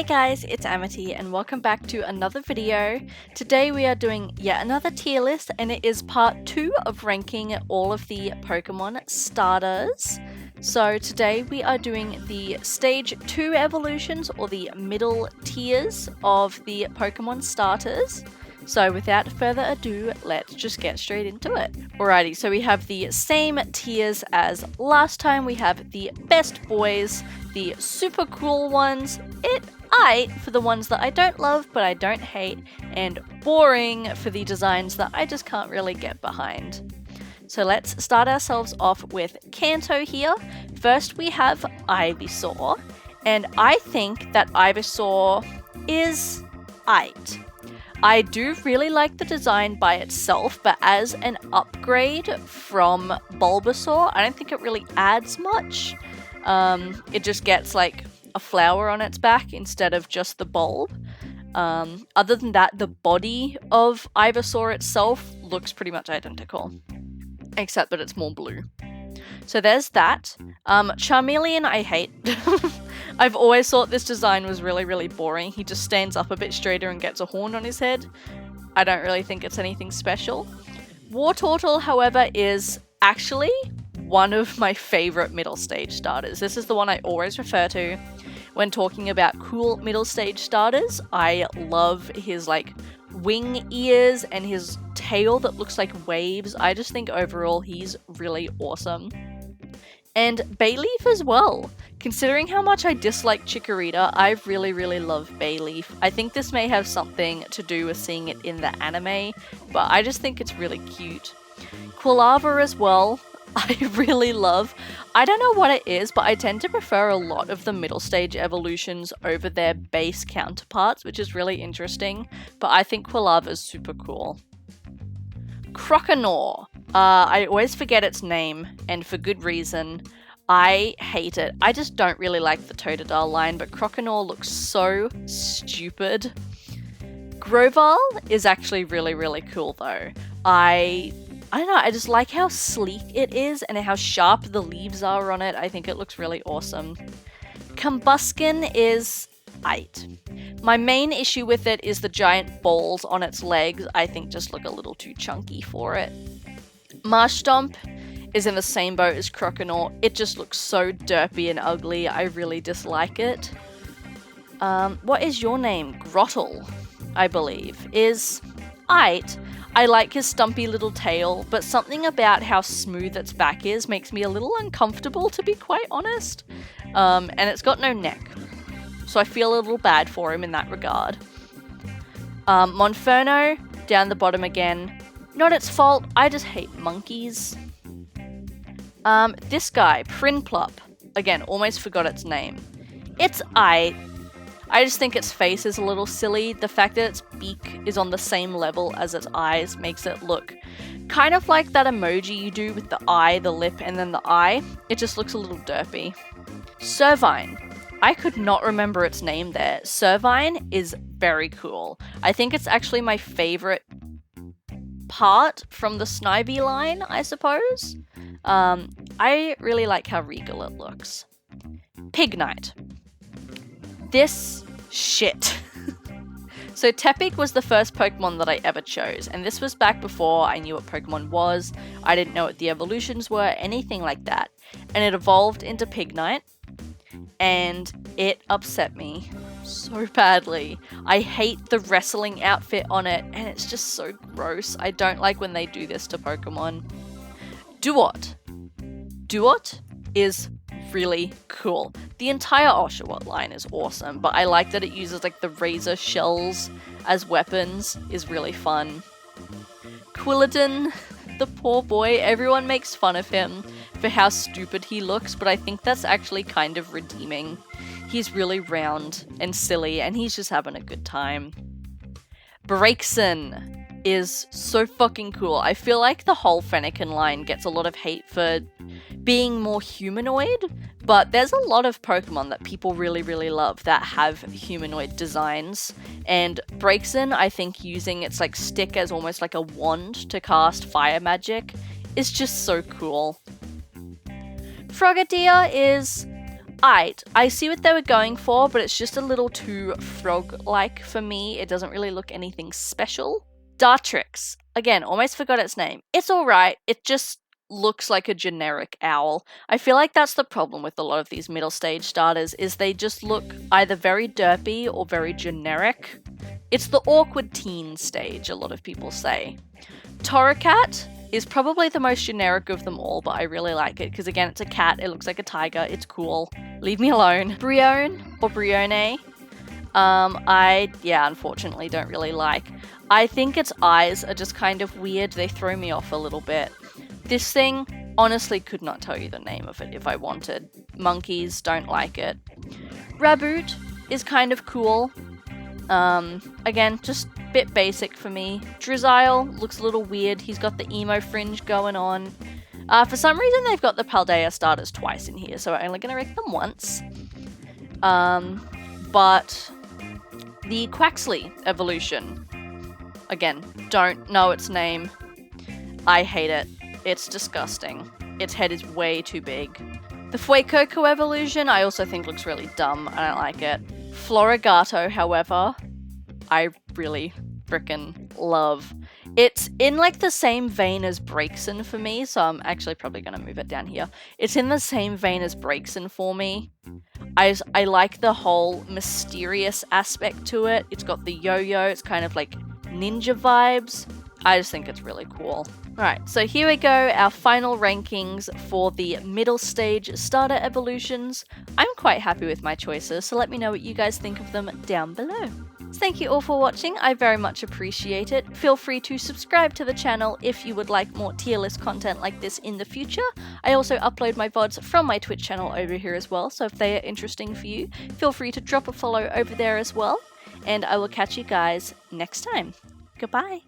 guys, it's Amity and welcome back to another video. Today we are doing yet another tier list and it is part 2 of ranking all of the Pokemon starters. So today we are doing the stage 2 evolutions or the middle tiers of the Pokemon starters. So without further ado, let's just get straight into it. Alrighty, so we have the same tiers as last time. We have the best boys, the super cool ones, aight for the ones that I don't love but I don't hate, and boring for the designs that I just can't really get behind. So let's start ourselves off with Kanto here. First we have Ivysaur, and I think that Ivysaur is aight. I do really like the design by itself, but as an upgrade from Bulbasaur, I don't think it really adds much. It just gets like a flower on its back instead of just the bulb. Other than that, the body of Ivysaur itself looks pretty much identical, except that it's more blue. So there's that. Charmeleon I hate. I've always thought this design was really boring. He just stands up a bit straighter and gets a horn on his head. I don't really think it's anything special. Wartortle, however, is actually one of my favorite middle stage starters. This is the one I always refer to when talking about cool middle stage starters. I love his like wing ears and his tail that looks like waves. I just think overall he's really awesome. And Bayleef as well. Considering how much I dislike Chikorita, I really love Bayleef. I think this may have something to do with seeing it in the anime, but I just think it's really cute. Quilava as well, I really love. I don't know what it is, but I tend to prefer a lot of the middle stage evolutions over their base counterparts, which is really interesting, but I think Quilava is super cool. Croconaw. I always forget its name, and for good reason. I hate it. I just don't really like the Totodile line, but Croconaw looks so stupid. Grovyle is actually really cool though. I don't know, I just like how sleek it is and how sharp the leaves are on it. I think it looks really awesome. Combusken is aight. My main issue with it is the giant balls on its legs. I think just look a little too chunky for it. Marshtomp is in the same boat as Croconaw. It just looks so derpy and ugly. I really dislike it. What is your name? Grottle, I believe, is aight. I like his stumpy little tail, but something about how smooth its back is makes me a little uncomfortable, to be quite honest. And it's got no neck, so I feel a little bad for him in that regard. Monferno, down the bottom again. Not its fault, I just hate monkeys. This guy, Prinplup, again, almost forgot its name. It's aight. I just think its face is a little silly. The fact that its beak is on the same level as its eyes makes it look kind of like that emoji you do with the eye, the lip, and then the eye. It just looks a little derpy. Servine. I could not remember its name there. Servine is very cool. I think it's actually my favorite part from the Snivy line, I suppose. I really like how regal it looks. Pignite. This shit. So Tepig was the first Pokemon that I ever chose, and this was back before I knew what Pokemon was. I didn't know what the evolutions were, anything like that. And it evolved into Pignite, and it upset me so badly. I hate the wrestling outfit on it, and it's just so gross. I don't like when they do this to Pokemon. Duot. Duot is really cool. The entire Oshawott line is awesome, but I like that it uses like the razor shells as weapons, is really fun. Quilladin, the poor boy, everyone makes fun of him for how stupid he looks, but I think that's actually kind of redeeming. He's really round and silly, and he's just having a good time. Braixen is so fucking cool. I feel like the whole Fennekin line gets a lot of hate for being more humanoid, but there's a lot of Pokemon that people really love that have humanoid designs, and Braixen, I think using its like stick as almost like a wand to cast fire magic is just so cool. Frogadier is I see what they were going for, but it's just a little too frog-like for me. It doesn't really look anything special. Dartrix. Again, almost forgot its name. It's alright, it just looks like a generic owl. I feel like that's the problem with a lot of these middle stage starters, is they just look either very derpy or very generic. It's the awkward teen stage, a lot of people say. Torracat is probably the most generic of them all, but I really like it because again, it's a cat, it looks like a tiger, it's cool. Leave me alone. Brione or Brione, I unfortunately don't really like. I think its eyes are just kind of weird, they throw me off a little bit. This thing, honestly could not tell you the name of it if I wanted. Monkeys, don't like it. Raboot is kind of cool. Again, just a bit basic for me. Drizzile looks a little weird. He's got the emo fringe going on. For some reason, they've got the Paldea starters twice in here, so we're only going to rank them once. But the Quaxley evolution. Again, don't know its name. I hate it. It's disgusting. Its head is way too big. The Fuecoco evolution I also think looks really dumb. I don't like it. Florigato, however, I really frickin' love. It's in like the same vein as Braixen for me, so I'm actually probably going to move it down here. It's in the same vein as Braixen for me. I like the whole mysterious aspect to it. It's got the yo-yo, it's kind of like ninja vibes. I just think it's really cool. Alright, so here we go, our final rankings for the middle stage starter evolutions. I'm quite happy with my choices, so let me know what you guys think of them down below. So thank you all for watching, I very much appreciate it. Feel free to subscribe to the channel if you would like more tier list content like this in the future. I also upload my VODs from my Twitch channel over here as well, so if they are interesting for you, feel free to drop a follow over there as well. And I will catch you guys next time. Goodbye!